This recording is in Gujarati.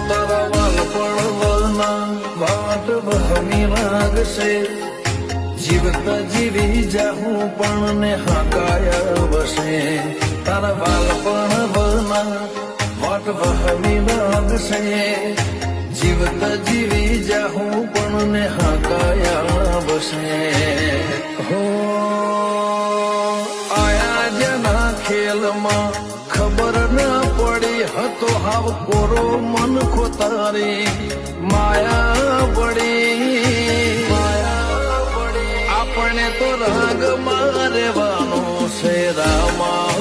તારા વાલપણવના વાટ વહમી લાગશે, જીવતા જીવી જાહું પણ ને હાકાયા વસે. તારા વાલપણવના વાટ વહમી લાગશે, જીવતા જીવી જાહું પણ ને હાકાયા વસે. હો આયા જેના ખેલમાં ખબર ના પડી હતો હાવ કોરો મન ખોતારી માયા પડી. આપણે તો રાગમાં રહેવાનું છે રામા.